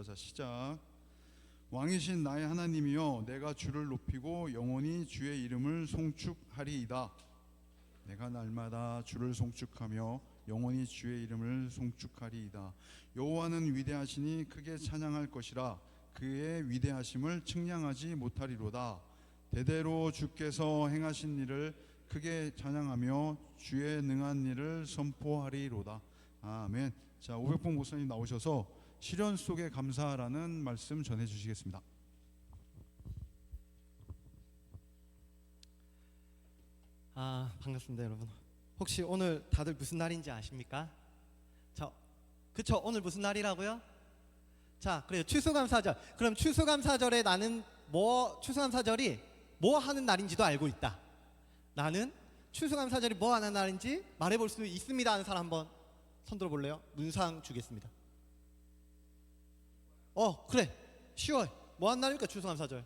자, 시작. 왕이신 나의 하나님이여, 내가 주를 높이고 영원히 주의 이름을 송축하리이다. 내가 날마다 주를 송축하며 영원히 주의 이름을 송축하리이다. 여호와는 위대하시니 크게 찬양할 것이라. 그의 위대하심을 측량하지 못하리로다. 대대로 주께서 행하신 일을 크게 찬양하며 주의 능한 일을 선포하리로다. 아멘. 자, 오백봉 목사님 나오셔서 시련 속에 감사라는 말씀 전해 주시겠습니다. 반갑습니다, 여러분. 혹시 오늘 다들 무슨 날인지 아십니까? 그쵸? 오늘 무슨 날이라고요? 자, 그래요. 추수감사절. 그럼 추수감사절에 나는 추수감사절이 뭐 하는 날인지도 알고 있다. 나는 추수감사절이 뭐 하는 날인지 말해볼 수 있습니다 하는 사람 한번 손 들어볼래요? 문상 주겠습니다. 그래, 쉬워요. 뭐 하는 날입니까? 추수감사절.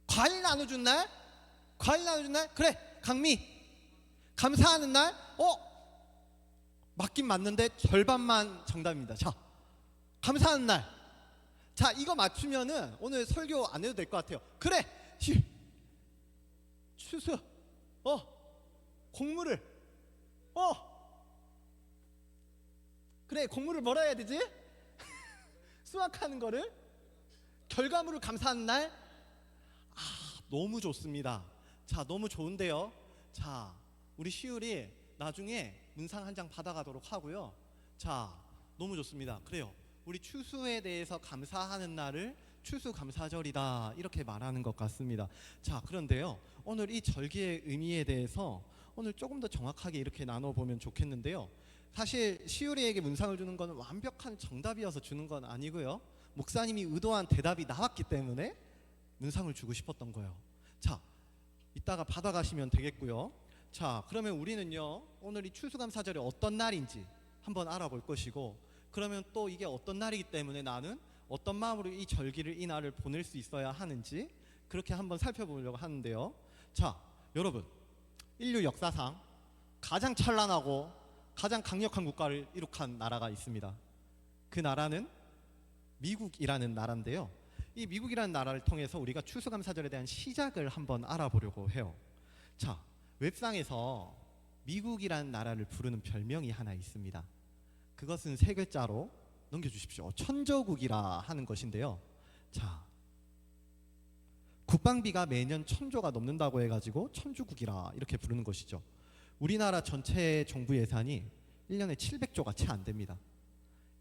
과일 나눠준 날? 과일 나눠준 날? 그래, 강미. 감사하는 날? 맞긴 맞는데 절반만 정답입니다. 자, 감사하는 날. 자, 이거 맞추면은 오늘 설교 안 해도 될 것 같아요. 그래, 추수. 곡물을. 그래, 곡물을 뭐라 해야 되지? 수확하는 거를. 결과물을 감사하는 날. 너무 좋습니다. 자, 너무 좋은데요. 자, 우리 시울이 나중에 문상 한 장 받아가도록 하고요. 자, 너무 좋습니다. 그래요. 우리 추수에 대해서 감사하는 날을 추수감사절이다 이렇게 말하는 것 같습니다. 자, 그런데요, 오늘 이 절기의 의미에 대해서 오늘 조금 더 정확하게 이렇게 나눠보면 좋겠는데요. 사실 시우리에게 문상을 주는 건 완벽한 정답이어서 주는 건 아니고요. 목사님이 의도한 대답이 나왔기 때문에 문상을 주고 싶었던 거예요. 자, 이따가 받아가시면 되겠고요. 자, 그러면 우리는요, 오늘 이 추수감사절이 어떤 날인지 한번 알아볼 것이고, 그러면 또 이게 어떤 날이기 때문에 나는 어떤 마음으로 이 절기를, 이 날을 보낼 수 있어야 하는지 그렇게 한번 살펴보려고 하는데요. 자, 여러분, 인류 역사상 가장 찬란하고 가장 강력한 국가를 이룩한 나라가 있습니다. 그 나라는 미국이라는 나라인데요. 이 미국이라는 나라를 통해서 우리가 추수감사절에 대한 시작을 한번 알아보려고 해요. 자, 웹상에서 미국이라는 나라를 부르는 별명이 하나 있습니다. 그것은 세 글자로 넘겨주십시오. 천조국이라 하는 것인데요. 자, 국방비가 매년 1,000조가 넘는다고 해가지고 천주국이라 이렇게 부르는 것이죠. 우리나라 전체 정부 예산이 1년에 700조가 채 안 됩니다.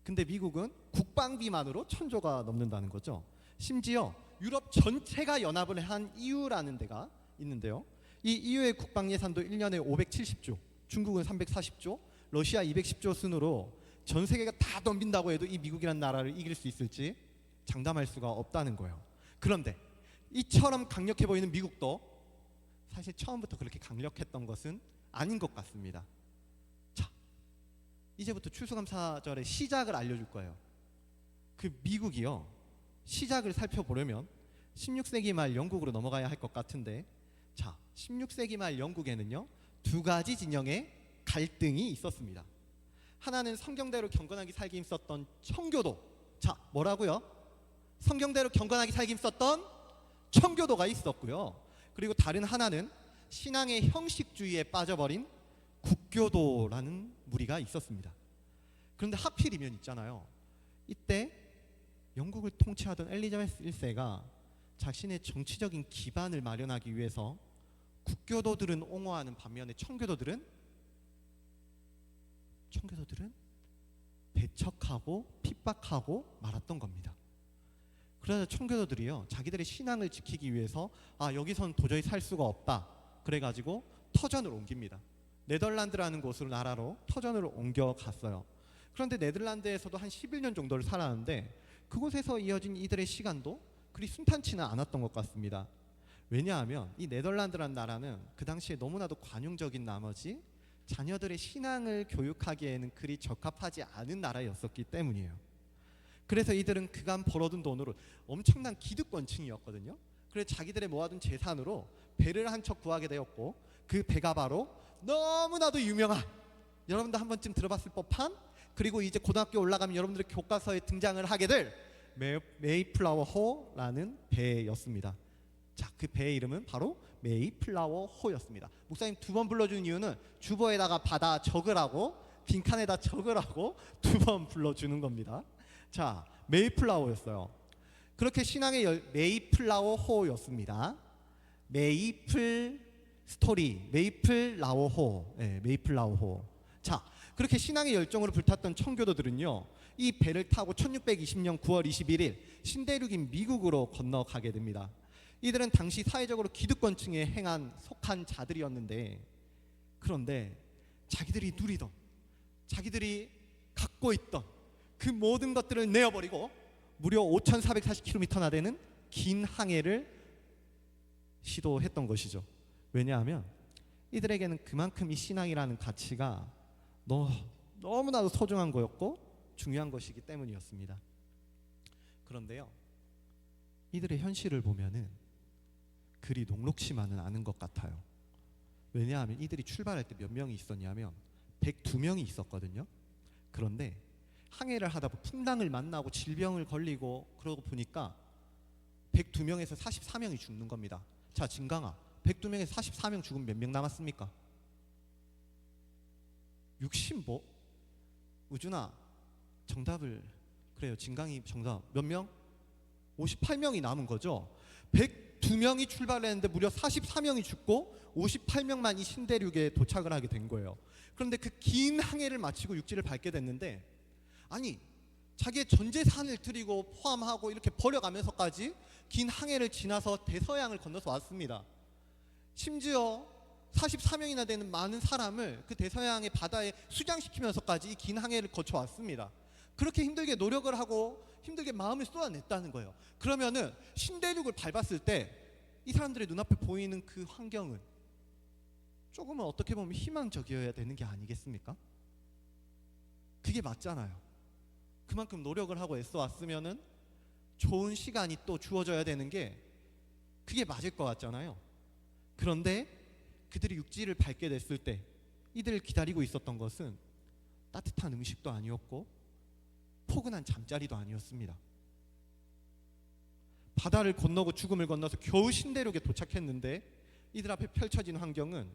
근데 미국은 국방비만으로 1,000조가 넘는다는 거죠. 심지어 유럽 전체가 연합을 한 EU라는 데가 있는데요. 이 EU의 국방 예산도 1년에 570조, 중국은 340조, 러시아 210조 순으로 전 세계가 다 덤빈다고 해도 이 미국이라는 나라를 이길 수 있을지 장담할 수가 없다는 거예요. 그런데 이처럼 강력해 보이는 미국도 사실 처음부터 그렇게 강력했던 것은 아닌 것 같습니다. 자, 이제부터 추수감사절의 시작을 알려줄 거예요. 그 미국이요, 시작을 살펴보려면 16세기 말 영국으로 넘어가야 할 것 같은데, 자, 16세기 말 영국에는요, 두 가지 진영의 갈등이 있었습니다. 하나는 성경대로 경건하게 살기 힘썼던 청교도. 자, 뭐라고요? 성경대로 경건하게 살기 힘썼던 청교도가 있었고요. 그리고 다른 하나는 신앙의 형식주의에 빠져버린 국교도라는 무리가 있었습니다. 그런데 하필이면 있잖아요, 이때 영국을 통치하던 엘리자베스 1세가 자신의 정치적인 기반을 마련하기 위해서 국교도들은 옹호하는 반면에 청교도들은 배척하고 핍박하고 말았던 겁니다. 그러자 청교도들이요, 자기들의 신앙을 지키기 위해서 여기선 도저히 살 수가 없다 그래가지고 터전을 옮깁니다. 네덜란드라는 곳으로, 나라로 터전을 옮겨갔어요. 그런데 네덜란드에서도 한 11년 정도를 살았는데 그곳에서 이어진 이들의 시간도 그리 순탄치는 않았던 것 같습니다. 왜냐하면 이 네덜란드라는 나라는 그 당시에 너무나도 관용적인 나머지 자녀들의 신앙을 교육하기에는 그리 적합하지 않은 나라였었기 때문이에요. 그래서 이들은 그간 벌어둔 돈으로, 엄청난 기득권층이었거든요. 그래서 자기들의 모아둔 재산으로 배를 한 척 구하게 되었고, 그 배가 바로 너무나도 유명한, 여러분도 한 번쯤 들어봤을 법한 그리고 이제 고등학교 올라가면 여러분들의 교과서에 등장을 하게 될 메이플라워 호라는 배였습니다. 자, 그 배의 이름은 바로 메이플라워 호였습니다. 목사님 두 번 불러주는 이유는 주보에다가 받아 적으라고, 빈칸에다 적으라고 두 번 불러주는 겁니다. 자, 메이플라워였어요. 그렇게 신앙의 메이플라워 호였습니다. 메이플 스토리, 메이플라워 호, 메이플라워 호. 자, 그렇게 신앙의 열정으로 불탔던 청교도들은요, 이 배를 타고 1620년 9월 21일 신대륙인 미국으로 건너가게 됩니다. 이들은 당시 사회적으로 기득권층에 속한 자들이었는데, 그런데 자기들이 누리던, 자기들이 갖고 있던 그 모든 것들을 내어버리고 무려 5,440km나 되는 긴 항해를 시도했던 것이죠. 왜냐하면 이들에게는 그만큼 이 신앙이라는 가치가 너무나도 소중한 거였고 중요한 것이기 때문이었습니다. 그런데요, 이들의 현실을 보면은 그리 녹록치만은 않은 것 같아요. 왜냐하면 이들이 출발할 때 몇 명이 있었냐면 102명이 있었거든요. 그런데 항해를 하다 보면 풍랑을 만나고 질병을 걸리고 그러고 보니까 102명에서 44명이 죽는 겁니다. 자, 진강아, 102명에서 44명 죽으면 몇 명 남았습니까? 60뭐? 우준아, 정답을, 그래요, 진강이 정답 몇 명? 58명이 남은 거죠. 102명이 출발했는데 무려 44명이 죽고 58명만 이 신대륙에 도착을 하게 된 거예요. 그런데 그 긴 항해를 마치고 육지를 밟게 됐는데, 아니, 자기의 전 재산을 드리고 포함하고 이렇게 버려가면서까지 긴 항해를 지나서 대서양을 건너서 왔습니다. 심지어 44명이나 되는 많은 사람을 그 대서양의 바다에 수장시키면서까지 이 긴 항해를 거쳐왔습니다. 그렇게 힘들게 노력을 하고 힘들게 마음을 쏟아냈다는 거예요. 그러면은 신대륙을 밟았을 때 이 사람들의 눈앞에 보이는 그 환경은 조금은 어떻게 보면 희망적이어야 되는 게 아니겠습니까? 그게 맞잖아요. 그만큼 노력을 하고 애써 왔으면은 좋은 시간이 또 주어져야 되는 게 그게 맞을 것 같잖아요. 그런데 그들이 육지를 밟게 됐을 때 이들을 기다리고 있었던 것은 따뜻한 음식도 아니었고 포근한 잠자리도 아니었습니다. 바다를 건너고 죽음을 건너서 겨우 신대륙에 도착했는데 이들 앞에 펼쳐진 환경은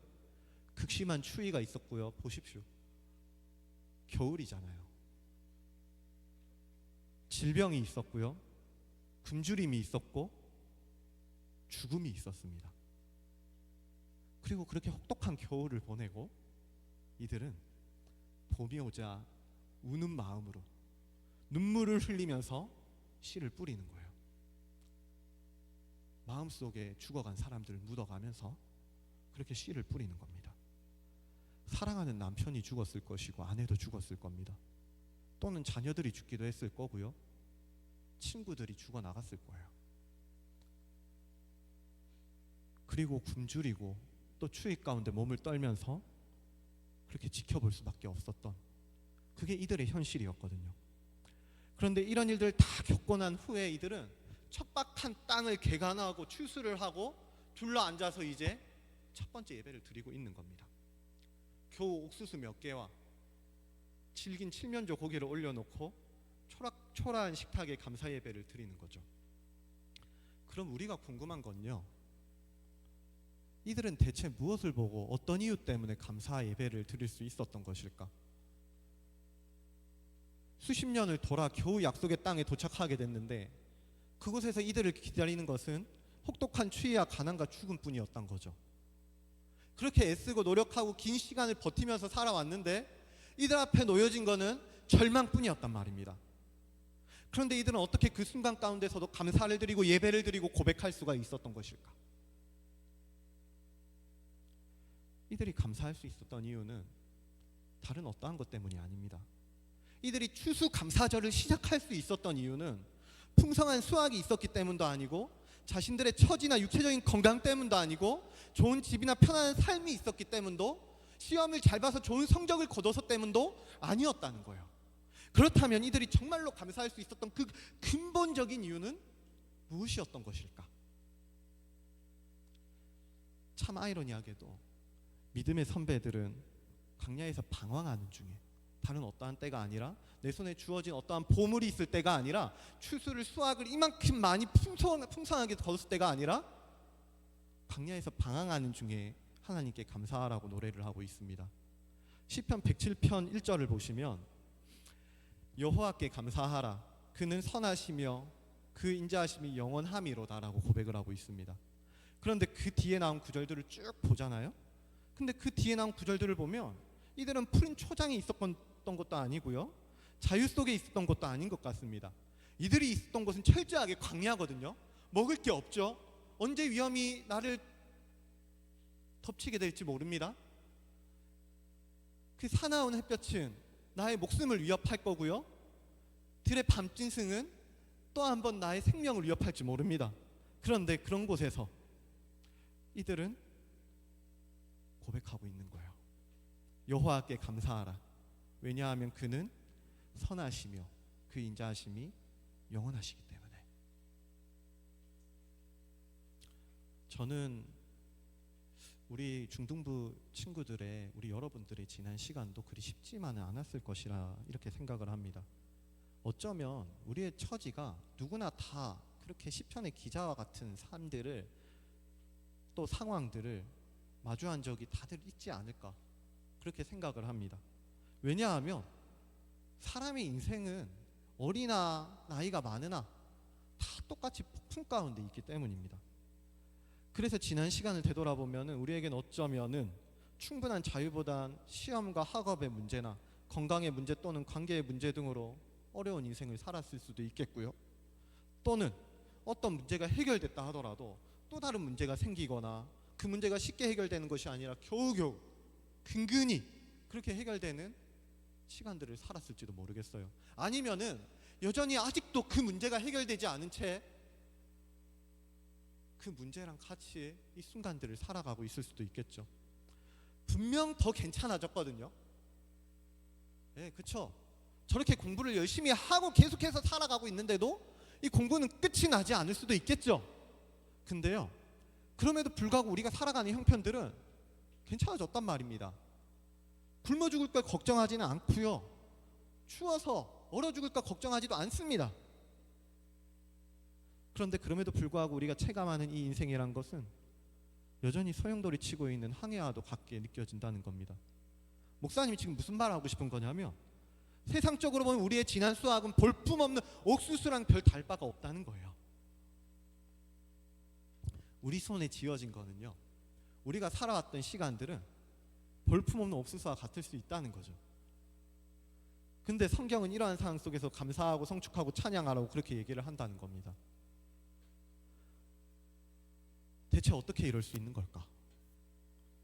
극심한 추위가 있었고요. 보십시오, 겨울이잖아요. 질병이 있었고요, 굶주림이 있었고 죽음이 있었습니다. 그리고 그렇게 혹독한 겨울을 보내고 이들은 봄이 오자 우는 마음으로 눈물을 흘리면서 씨를 뿌리는 거예요. 마음속에 죽어간 사람들을 묻어가면서 그렇게 씨를 뿌리는 겁니다. 사랑하는 남편이 죽었을 것이고 아내도 죽었을 겁니다. 또는 자녀들이 죽기도 했을 거고요, 친구들이 죽어나갔을 거예요. 그리고 굶주리고 또 추위 가운데 몸을 떨면서 그렇게 지켜볼 수밖에 없었던, 그게 이들의 현실이었거든요. 그런데 이런 일들을 다 겪고 난 후에 이들은 척박한 땅을 개간하고 추수를 하고 둘러앉아서 이제 첫 번째 예배를 드리고 있는 겁니다. 겨우 옥수수 몇 개와 질긴 칠면조 고기를 올려놓고 초라한 식탁에 감사 예배를 드리는 거죠. 그럼 우리가 궁금한 건요, 이들은 대체 무엇을 보고 어떤 이유 때문에 감사 예배를 드릴 수 있었던 것일까? 수십 년을 돌아 겨우 약속의 땅에 도착하게 됐는데 그곳에서 이들을 기다리는 것은 혹독한 추위와 가난과 죽음뿐이었던 거죠. 그렇게 애쓰고 노력하고 긴 시간을 버티면서 살아왔는데 이들 앞에 놓여진 것은 절망뿐이었단 말입니다. 그런데 이들은 어떻게 그 순간 가운데서도 감사를 드리고 예배를 드리고 고백할 수가 있었던 것일까? 이들이 감사할 수 있었던 이유는 다른 어떠한 것 때문이 아닙니다. 이들이 추수감사절을 시작할 수 있었던 이유는 풍성한 수확이 있었기 때문도 아니고 자신들의 처지나 육체적인 건강 때문도 아니고 좋은 집이나 편안한 삶이 있었기 때문도 시험을 잘 봐서 좋은 성적을 거둬서 때문도 아니었다는 거예요. 그렇다면 이들이 정말로 감사할 수 있었던 그 근본적인 이유는 무엇이었던 것일까? 참 아이러니하게도 믿음의 선배들은 광야에서 방황하는 중에 다른 어떠한 때가 아니라 내 손에 주어진 어떠한 보물이 있을 때가 아니라 추수를 수확을 이만큼 많이 풍성하게 거뒀을 때가 아니라 광야에서 방황하는 중에 하나님께 감사하라고 노래를 하고 있습니다. 시편 107편 1절을 보시면 여호와께 감사하라 그는 선하시며 그 인자하심이 영원함이로다라고 고백을 하고 있습니다. 그런데 그 뒤에 나온 구절들을 쭉 보잖아요. 근데 그 뒤에 나온 구절들을 보면 이들은 푸른 초장에 있었던 것도 아니고요, 자유 속에 있었던 것도 아닌 것 같습니다. 이들이 있었던 곳은 철저하게 광야거든요. 먹을 게 없죠. 언제 위험이 나를 덮치게 될지 모릅니다. 그 사나운 햇볕은 나의 목숨을 위협할 거고요, 들의 밤짐승은 또 한 번 나의 생명을 위협할지 모릅니다. 그런데 그런 곳에서 이들은 고백하고 있는 거예요. 여호와께 감사하라. 왜냐하면 그는 선하시며 그 인자하심이 영원하시기 때문에. 저는 우리 중등부 친구들의, 우리 여러분들의 지난 시간도 그리 쉽지만은 않았을 것이라 이렇게 생각을 합니다. 어쩌면 우리의 처지가 누구나 다 그렇게 시편의 기자와 같은 삶들을, 또 상황들을 마주한 적이 다들 있지 않을까 그렇게 생각을 합니다. 왜냐하면 사람의 인생은 어리나 나이가 많으나 다 똑같이 폭풍 가운데 있기 때문입니다. 그래서 지난 시간을 되돌아보면 우리에겐 어쩌면은 충분한 자유보단 시험과 학업의 문제나 건강의 문제 또는 관계의 문제 등으로 어려운 인생을 살았을 수도 있겠고요, 또는 어떤 문제가 해결됐다 하더라도 또 다른 문제가 생기거나 그 문제가 쉽게 해결되는 것이 아니라 겨우겨우 근근히 그렇게 해결되는 시간들을 살았을지도 모르겠어요. 아니면은 여전히 아직도 그 문제가 해결되지 않은 채 그 문제랑 같이 이 순간들을 살아가고 있을 수도 있겠죠. 분명 더 괜찮아졌거든요. 네, 그렇죠. 저렇게 공부를 열심히 하고 계속해서 살아가고 있는데도 이 공부는 끝이 나지 않을 수도 있겠죠. 근데요, 그럼에도 불구하고 우리가 살아가는 형편들은 괜찮아졌단 말입니다. 굶어 죽을 걸 걱정하지는 않고요, 추워서 얼어 죽을 걸 걱정하지도 않습니다. 그런데 그럼에도 불구하고 우리가 체감하는 이 인생이란 것은 여전히 소용돌이 치고 있는 항해와도 같게 느껴진다는 겁니다. 목사님이 지금 무슨 말 하고 싶은 거냐면, 세상적으로 보면 우리의 지난 수학은 볼품없는 옥수수랑 별 다를 바가 없다는 거예요. 우리 손에 쥐어진 거는요, 우리가 살아왔던 시간들은 볼품없는 옥수수와 같을 수 있다는 거죠. 근데 성경은 이러한 상황 속에서 감사하고 성축하고 찬양하라고 그렇게 얘기를 한다는 겁니다. 대체 어떻게 이럴 수 있는 걸까?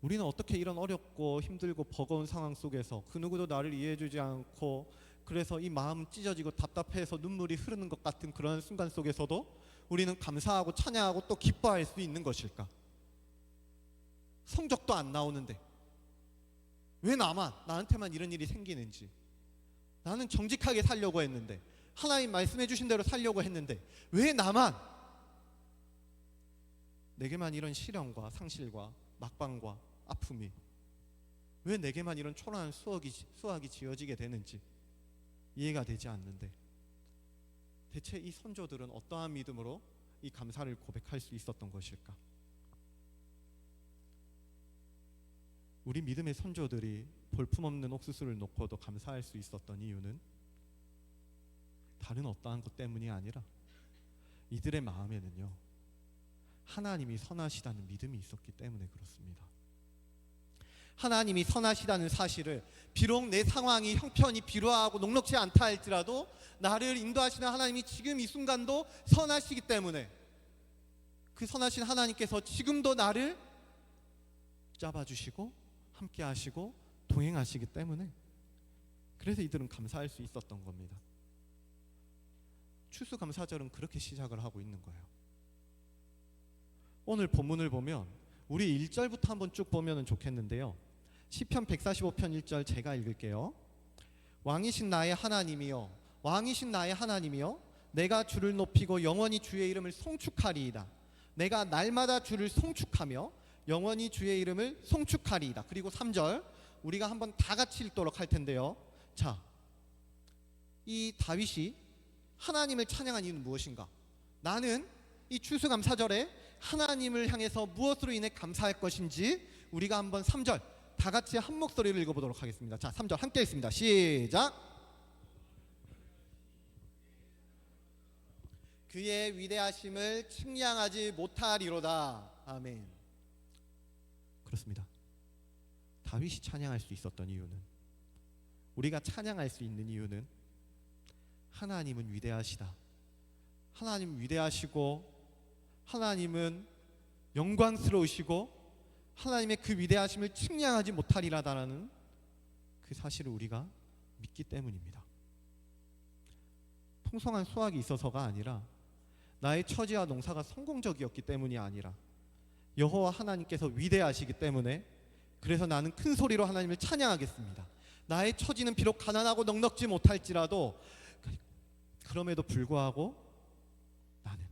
우리는 어떻게 이런 어렵고 힘들고 버거운 상황 속에서 그 누구도 나를 이해해주지 않고, 그래서 이 마음 찢어지고 답답해서 눈물이 흐르는 것 같은 그런 순간 속에서도 우리는 감사하고 찬양하고 또 기뻐할 수 있는 것일까? 성적도 안 나오는데 왜 나한테만 이런 일이 생기는지, 나는 정직하게 살려고 했는데, 하나님 말씀해 주신 대로 살려고 했는데 왜 내게만 이런 시련과 상실과 막방과 아픔이, 왜 내게만 이런 초라한 수학이 지어지게 되는지 이해가 되지 않는데, 대체 이 선조들은 어떠한 믿음으로 이 감사를 고백할 수 있었던 것일까? 우리 믿음의 선조들이 볼품없는 옥수수를 놓고도 감사할 수 있었던 이유는 다른 어떠한 것 때문이 아니라 이들의 마음에는요, 하나님이 선하시다는 믿음이 있었기 때문에 그렇습니다. 하나님이 선하시다는 사실을, 비록 내 상황이 형편이 비루하고 녹록지 않다 할지라도 나를 인도하시는 하나님이 지금 이 순간도 선하시기 때문에, 그 선하신 하나님께서 지금도 나를 잡아주시고 함께 하시고 동행하시기 때문에, 그래서 이들은 감사할 수 있었던 겁니다. 추수감사절은 그렇게 시작을 하고 있는 거예요. 오늘 본문을 보면 우리 1절부터 한번 쭉 보면 좋겠는데요, 시편 145편 1절 제가 읽을게요. 왕이신 나의 하나님이여, 왕이신 나의 하나님이여, 내가 주를 높이고 영원히 주의 이름을 송축하리이다. 내가 날마다 주를 송축하며 영원히 주의 이름을 송축하리이다. 그리고 3절 우리가 한번 다 같이 읽도록 할 텐데요, 자, 이 다윗이 하나님을 찬양한 이유는 무엇인가? 나는 이 추수감사절에 하나님을 향해서 무엇으로 인해 감사할 것인지 우리가 한번 3절 다 같이 한 목소리로 읽어보도록 하겠습니다. 자, 3절 함께 읽습니다. 시작. 그의 위대하심을 측량하지 못하리로다. 아멘. 그렇습니다. 다윗이 찬양할 수 있었던 이유는, 우리가 찬양할 수 있는 이유는 하나님은 위대하시다. 하나님은 위대하시고 하나님은 영광스러우시고 하나님의 그 위대하심을 측량하지 못하리라다라는 그 사실을 우리가 믿기 때문입니다. 풍성한 수확이 있어서가 아니라, 나의 처지와 농사가 성공적이었기 때문이 아니라 여호와 하나님께서 위대하시기 때문에, 그래서 나는 큰 소리로 하나님을 찬양하겠습니다. 나의 처지는 비록 가난하고 넉넉지 못할지라도 그럼에도 불구하고 나는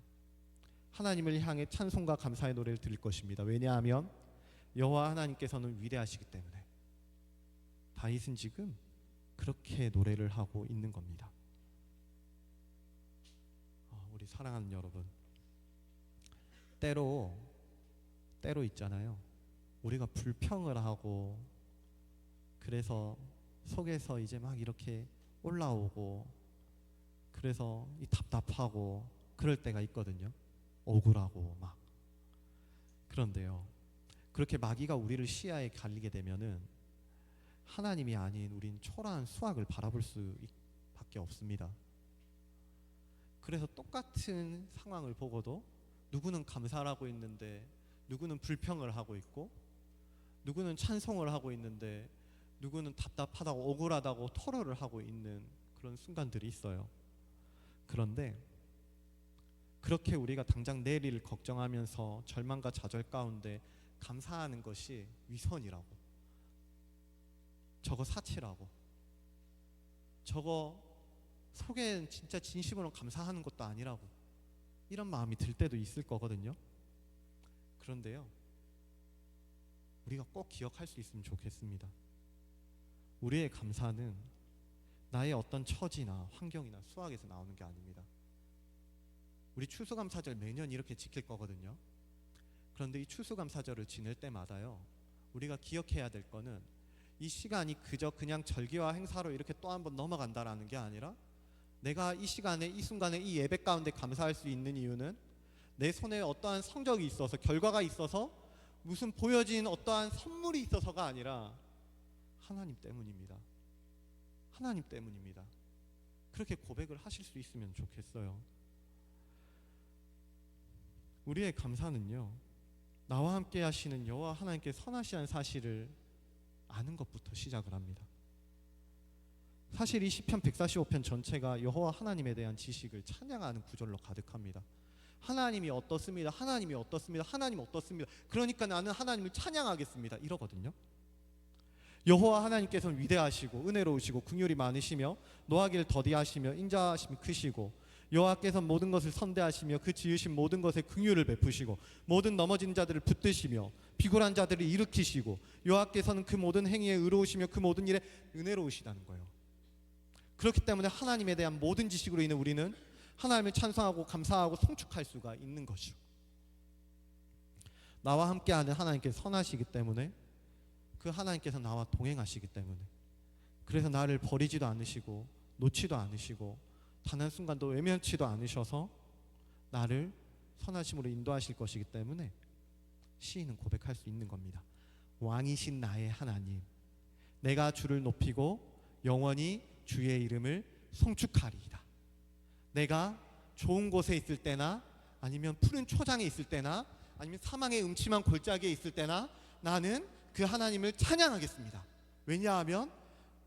하나님을 향해 찬송과 감사의 노래를 드릴 것입니다. 왜냐하면 여호와 하나님께서는 위대하시기 때문에. 다윗은 지금 그렇게 노래를 하고 있는 겁니다. 우리 사랑하는 여러분, 때로 있잖아요, 우리가 불평을 하고 그래서 속에서 이제 막 이렇게 올라오고 그래서 이 답답하고 그럴 때가 있거든요. 억울하고 막. 그런데요, 그렇게 마귀가 우리를 시야에 갈리게 되면은 하나님이 아닌 우린 초라한 수확을 바라볼 수밖에 없습니다. 그래서 똑같은 상황을 보고도 누구는 감사를 하고 있는데 누구는 불평을 하고 있고, 누구는 찬송을 하고 있는데 누구는 답답하다고 억울하다고 토로를 하고 있는 그런 순간들이 있어요. 그런데 그렇게 우리가 당장 내일을 걱정하면서 절망과 좌절 가운데 감사하는 것이 위선이라고, 저거 사치라고, 저거 속엔 진짜 진심으로 감사하는 것도 아니라고, 이런 마음이 들 때도 있을 거거든요. 그런데요, 우리가 꼭 기억할 수 있으면 좋겠습니다. 우리의 감사는 나의 어떤 처지나 환경이나 수학에서 나오는 게 아닙니다. 우리 추수감사절 매년 이렇게 지킬 거거든요. 그런데 이 추수감사절을 지낼 때마다요, 우리가 기억해야 될 거는 이 시간이 그냥 절기와 행사로 이렇게 또 한 번 넘어간다라는 게 아니라, 내가 이 시간에 이 순간에 이 예배 가운데 감사할 수 있는 이유는 내 손에 어떠한 성적이 있어서, 결과가 있어서, 무슨 보여진 어떠한 선물이 있어서가 아니라 하나님 때문입니다. 하나님 때문입니다. 그렇게 고백을 하실 수 있으면 좋겠어요. 우리의 감사는요, 나와 함께 하시는 여호와 하나님께 선하시한 사실을 아는 것부터 시작을 합니다. 사실 이 시편 145편 전체가 여호와 하나님에 대한 지식을 찬양하는 구절로 가득합니다. 하나님이 어떻습니다. 하나님이 어떻습니다. 하나님 어떻습니다. 그러니까 나는 하나님을 찬양하겠습니다. 이러거든요. 여호와 하나님께서는 위대하시고 은혜로우시고 긍휼이 많으시며 노하기를 더디하시며 인자하심이 크시고, 여호와께서 모든 것을 선대하시며 그 지으신 모든 것에 긍휼을 베푸시고 모든 넘어진 자들을 붙드시며 비굴한 자들을 일으키시고, 여호와께서는 그 모든 행위에 의로우시며 그 모든 일에 은혜로우시다는 거예요. 그렇기 때문에 하나님에 대한 모든 지식으로 인해 우리는 하나님을 찬송하고 감사하고 송축할 수가 있는 것이죠. 나와 함께하는 하나님께서 선하시기 때문에, 그 하나님께서 나와 동행하시기 때문에, 그래서 나를 버리지도 않으시고 놓지도 않으시고 단 한순간도 외면치도 않으셔서 나를 선하심으로 인도하실 것이기 때문에 시인은 고백할 수 있는 겁니다. 왕이신 나의 하나님, 내가 주를 높이고 영원히 주의 이름을 송축하리이다. 내가 좋은 곳에 있을 때나 아니면 푸른 초장에 있을 때나 아니면 사망의 음침한 골짜기에 있을 때나 나는 그 하나님을 찬양하겠습니다. 왜냐하면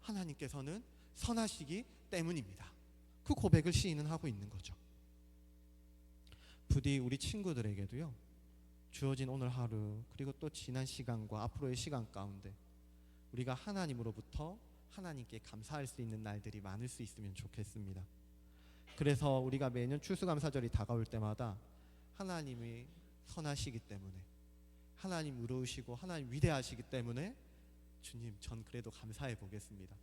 하나님께서는 선하시기 때문입니다. 그 고백을 시인은 하고 있는 거죠. 부디 우리 친구들에게도요, 주어진 오늘 하루 그리고 또 지난 시간과 앞으로의 시간 가운데 우리가 하나님으로부터 하나님께 감사할 수 있는 날들이 많을 수 있으면 좋겠습니다. 그래서 우리가 매년 추수감사절이 다가올 때마다 하나님이 선하시기 때문에, 하나님 의로우시고 하나님 위대하시기 때문에 주님, 전 그래도 감사해 보겠습니다.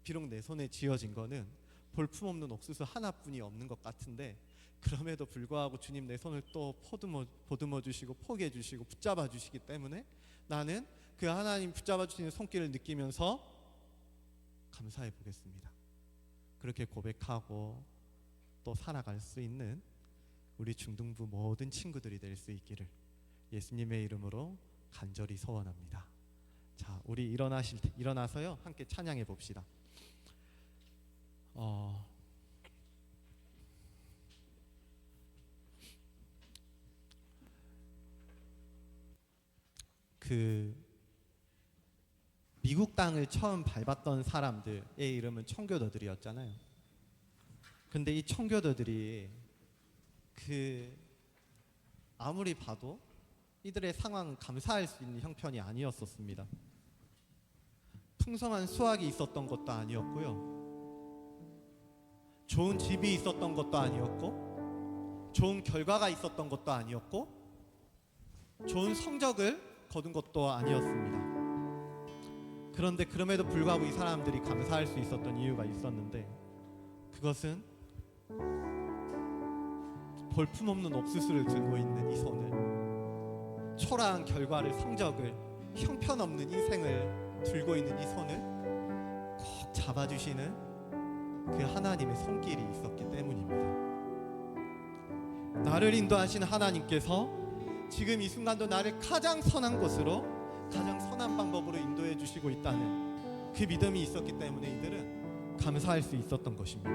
비록 내 손에 쥐어진 거는 볼품없는 옥수수 하나뿐이 없는 것 같은데, 그럼에도 불구하고 주님 내 손을 또 보듬어 주시고 포기해 주시고 붙잡아 주시기 때문에 나는 그 하나님 붙잡아 주시는 손길을 느끼면서 감사해 보겠습니다. 그렇게 고백하고 또 살아갈 수 있는 우리 중등부 모든 친구들이 될 수 있기를 예수님의 이름으로 간절히 소원합니다. 자, 우리 일어나서요 함께 찬양해 봅시다. 그 미국 땅을 처음 밟았던 사람들의 이름은 청교도들이었잖아요. 근데 이 청교도들이 아무리 봐도 이들의 상황은 감사할 수 있는 형편이 아니었었습니다. 풍성한 수확이 있었던 것도 아니었고요, 좋은 집이 있었던 것도 아니었고, 좋은 결과가 있었던 것도 아니었고, 좋은 성적을 거둔 것도 아니었습니다. 그런데 그럼에도 불구하고 이 사람들이 감사할 수 있었던 이유가 있었는데, 그것은 볼품없는 옥수수를 들고 있는 이 손을, 초라한 결과를, 성적을, 형편없는 인생을 들고 있는 이 손을 꼭 잡아주시는 그 하나님의 손길이 있었기 때문입니다. 나를 인도하시는 하나님께서 지금 이 순간도 나를 가장 선한 곳으로, 가장 선한 방법으로 인도해 주시고 있다는 그 믿음이 있었기 때문에 이들은 감사할 수 있었던 것입니다.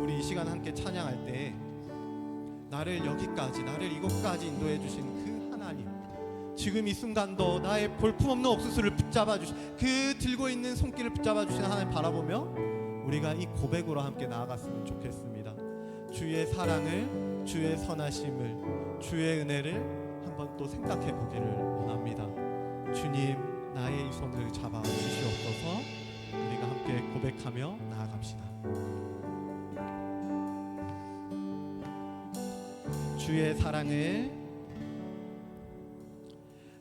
우리 이 시간 함께 찬양할 때 나를 여기까지, 나를 이곳까지 인도해 주신 그 하나님, 지금 이 순간도 나의 볼품없는 옥수수를 붙잡아 주신, 그 들고 있는 손길을 붙잡아 주신 하나님 바라보며 우리가 이 고백으로 함께 나아갔으면 좋겠습니다. 주의 사랑을, 주의 선하심을, 주의 은혜를 한번 또 생각해 보기를 원합니다. 주님, 나의 이 손을 잡아 주시옵소서. 우리가 함께 고백하며 나아갑시다. 주의 사랑을,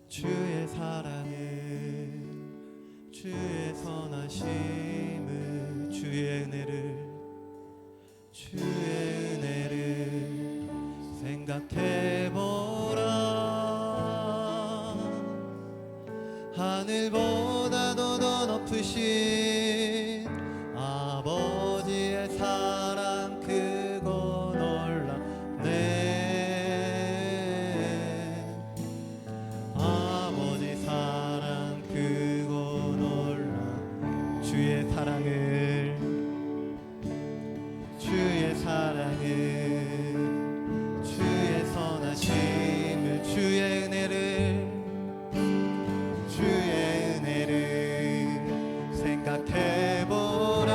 주의 사랑을, 주의 선하심을, 주의 은혜를, 주의 은혜를 생각해보라. 하늘보다도 더 높으신 아버지의 사랑 크고 놀랍네. 아버지 사랑 크고 놀랍. 주의 사랑을, 주의 사랑을, 주의 선하심을, 주의 은혜를, 주의 은혜를 생각해보라.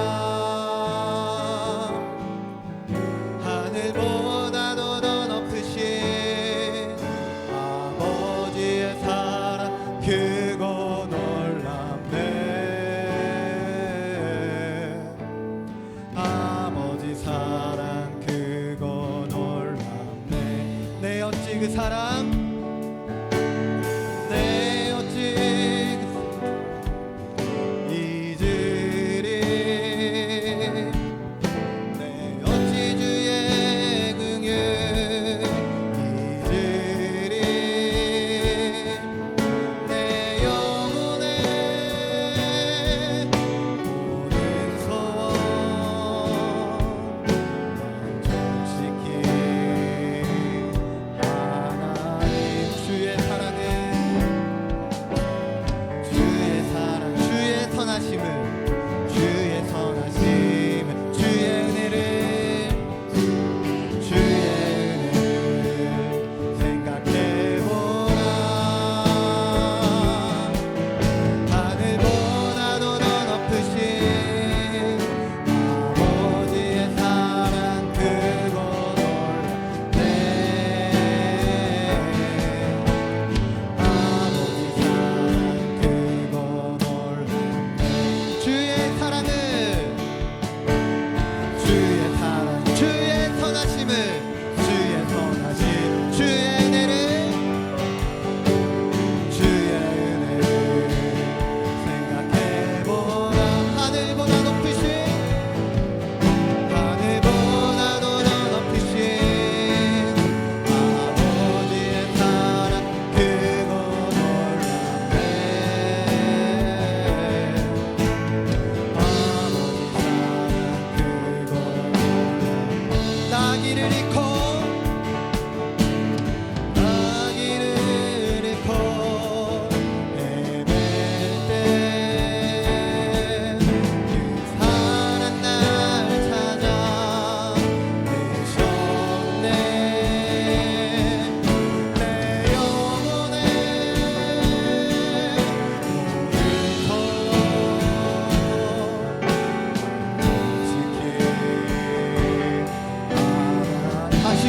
하늘보다도 더 높으신 아버지의 사랑 크고 놀랍네. 아버지 사랑 크고 놀랍네. 내 어찌 그 사랑, 내 어찌 잊으리. 내 어찌 주의 긍휼 잊으리. 내 영혼의 모든 소원 만족시킨 하나님.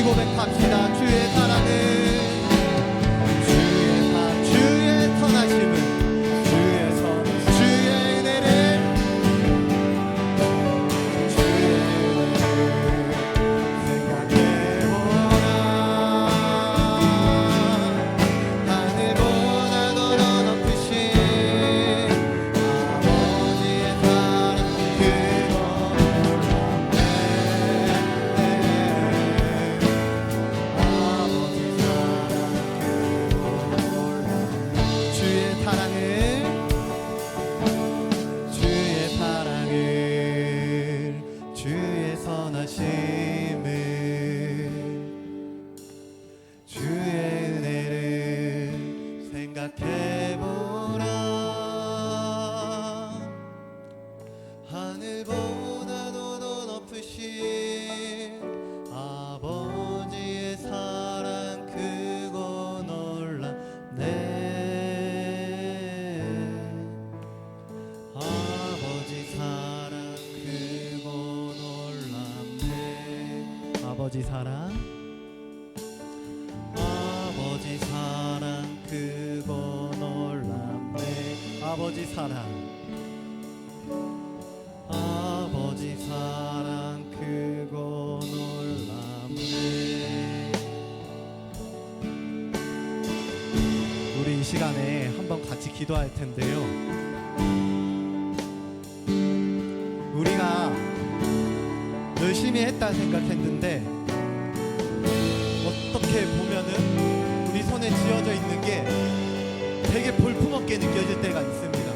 같이 고백합시다. 주의 사랑은 주의 선하심은 주의 은혜를 생각해보라. 하늘보다도 더 높으신 아버지의 사랑 그거 몰랐네. 아버지 사랑 그거 몰랐네. 주의 사랑을 주의 선하심을 주의 은혜를 생각해보라. 하늘보다도 더 높으신 아버지의 사랑 그거 놀랐네. 아버지 사랑 그거 놀랍네. 아버지 사랑 아버지 사랑 그거 놀랍네. 아버지 사랑 아버지 사랑 그거 놀랍네. 우리 이 시간에 한번 같이 기도할 텐데요. 우리가 열심히 했다 생각했는데 어떻게 보면은 우리 손에 쥐어져 있는 게 되게 볼품없게 느껴질 때가 있습니다.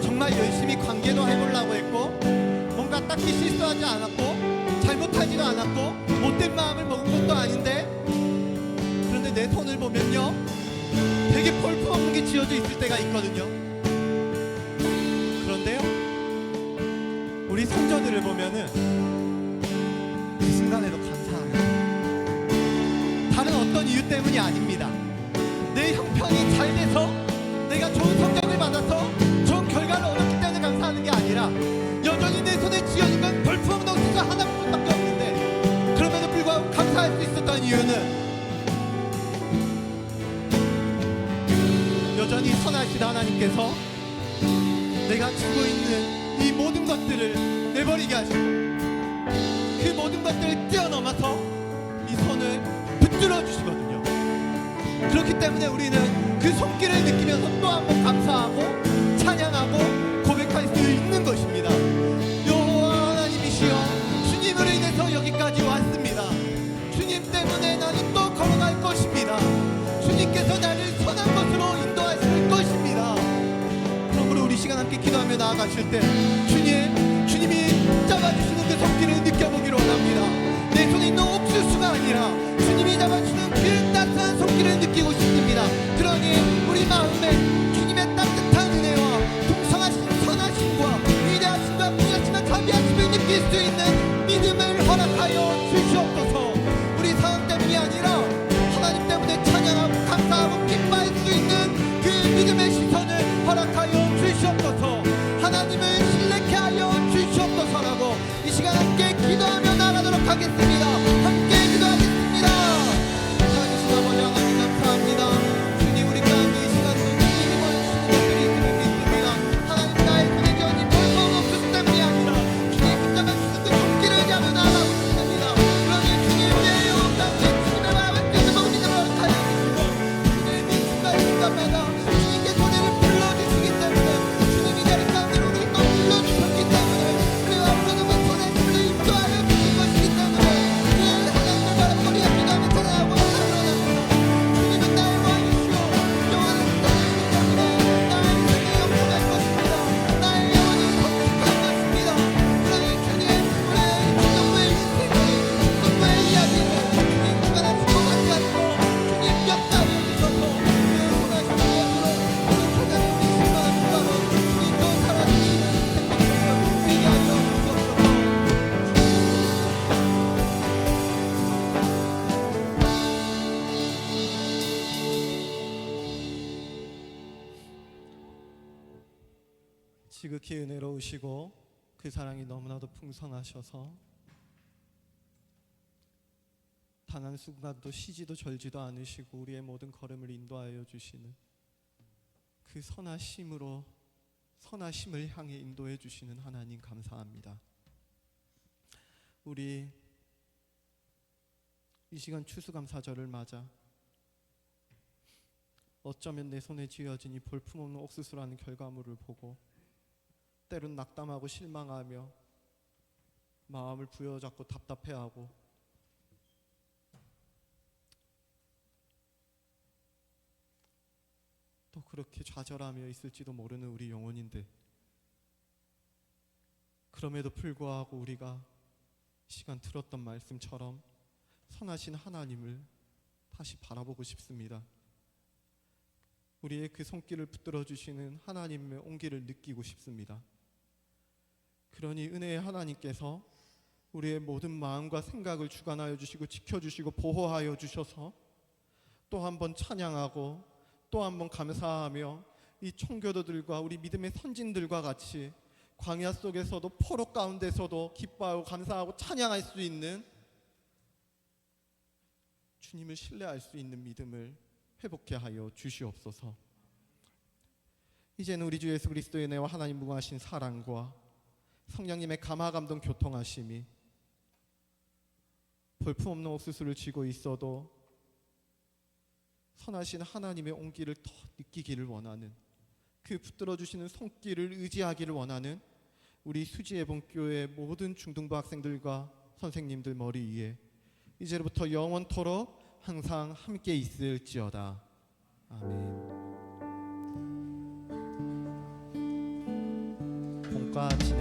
정말 열심히 관계도 해보려고 했고 뭔가 딱히 실수하지 않았고 잘못하지도 않았고 못된 마음을 먹은 것도 아닌데, 그런데 내 손을 보면요 되게 볼품없는 게 쥐어져 있을 때가 있거든요. 그런데요 우리 성전들을 보면은 그 순간에도 감사합니다. 다른 어떤 이유 때문이 아닙니다. 내 형편이 잘 돼서 내가 좋은 성적을 받아서 좋은 결과를 얻었기 때문에 감사하는 게 아니라 여전히 내 손에 쥐어진 건 볼품없는 옥수수 하나뿐밖에 없는데 그럼에도 불구하고 감사할 수 있었던 이유는 여전히 선하신 하나님께서 내가 쥐고 있는 이 모든 것들을 내버리게 하시고 그 모든 것들을 뛰어넘어서 이 손을 붙들어 주시거든요. 그렇기 때문에 우리는 그 손길을 느끼면서 또 한 번 감사하고 찬양하고 고백할 수 있는 것입니다. 여호와 하나님이시여, 주님으로 인해서 여기까지 왔습니다. 주님 때문에 나는 또 걸어갈 것입니다. 주님께서 나를 선한 것으로 인도하실 것입니다. 그러므로 우리 시간 함께 기도하며 나아가실 때 주님이 잡아주시는 그 손길을 느껴보기를 원합니다. 내 손에 있는 옥수수가 아니라 주님이 잡아주시는 그 따뜻한 손길을 느끼고 싶습니다. 그러니 우리 마음에 주님의 따뜻한 은혜와 풍성하신 선하심과 위대하심과 무자치만 자비하심을 느낄 수 있는 믿음을 허락하여 주시옵소서. 우리 상황 때문이 아니라 하나님 때문에 찬양하고 감사하고 기뻐할 수 있는 그 믿음의 시선을 허락하여 주시옵소서. 하나님을 신뢰케 하여 주시옵소서라고 이 시간 함께 기도하며 나가도록 하겠습니다. 함께 기도하겠습니다. 하나님 아버지 하나님 감사합니다. 주님 우리 가운데 이 시간 주님이 원하시는 것들이 있음을 믿습니다. 하나님 나의 손에 쥐어진 볼품 옥수수 때문이 아니라 주님 붙잡아주시는 그 손길을 잡아 나가고 있습니다. 그러니 주님 내 영혼 가운데 주님의 마음을 뛰어넘어 믿음을 허락하여 주시고 주님의 순간순간마다 주님께 손해를 불러주시기 때문에 주님이 나를 가운데로 우리 또 불러주셨기 때문에 우리가 앞으로도 그 손해를 인도하여 주신 것이기 때문에 그 하나님을 바라보고 우리가 기도하며 찬양하고 살아납니다. 주님은 나의 왕이시오 영원한 신이시기 때문에 나의 인생이 영원할 것입니다. 나의 영혼이 성숙할 것입니다. 그러니 주님 우리의 정도의 인생이 정도의 이야기를 주님 주관하시고 같이 하시고 주님 역사하여 주셔서 그 선하신 것으로 오늘 세상에 우리 신방을 주가로 주님도 살아주시는 행복을 누리게 하여 주옵소서. 지극히 은혜로우시고 그 사랑이 너무나도 풍성하셔서 단 한 순간도 쉬지도 절지도 않으시고 우리의 모든 걸음을 인도하여 주시는 그 선하심으로 선하심을 향해 인도해 주시는 하나님 감사합니다. 우리 이 시간 추수감사절을 맞아 어쩌면 내 손에 쥐어진 이 볼품없는 옥수수라는 결과물을 보고 때론 낙담하고 실망하며 마음을 부여잡고 답답해하고 또 그렇게 좌절하며 있을지도 모르는 우리 영혼인데, 그럼에도 불구하고 우리가 시간 들었던 말씀처럼 선하신 하나님을 다시 바라보고 싶습니다. 우리의 그 손길을 붙들어 주시는 하나님의 온기를 느끼고 싶습니다. 그러니 은혜의 하나님께서 우리의 모든 마음과 생각을 주관하여 주시고 지켜주시고 보호하여 주셔서 또 한 번 찬양하고 또 한 번 감사하며 이 총교도들과 우리 믿음의 선진들과 같이 광야 속에서도 포로 가운데서도 기뻐하고 감사하고 찬양할 수 있는, 주님을 신뢰할 수 있는 믿음을 회복케 하여 주시옵소서. 이제는 우리 주 예수 그리스도의 은혜와 하나님 무궁하신 사랑과 성령님의 감화 감동 교통하심이 볼품없는 옥수수를 쥐고 있어도 선하신 하나님의 온기를 더 느끼기를 원하는, 그 붙들어 주시는 손길을 의지하기를 원하는 우리 수지예봉교회 모든 중등부 학생들과 선생님들 머리 위에 이제부터 영원토록 항상 함께 있을지어다. 아멘. 본과 진행